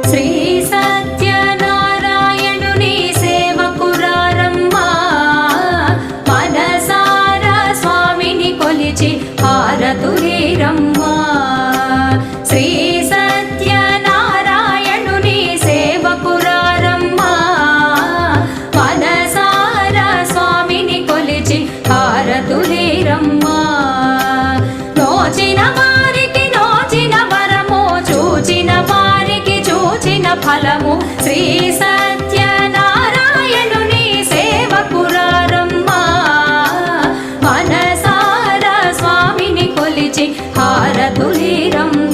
శ్రీ సత్యనారాయణుని సేవకురారమ్మా మనసారా స్వామిని కొలిచి హారతులీరమ్మా శ్రీ సత్యనారాయణుని సేవకురారమ్మా మనసారా స్వామిని కొలిచి హారతులీరమ్మా నోచిన వారికి నోచిన వరము చూచిన వారికి చూచిన ఫలము శ్రీ సత్యనారాయణుని సేవకురారమ్మా మనసారా స్వామిని కొలిచి హారతులీరమ్మా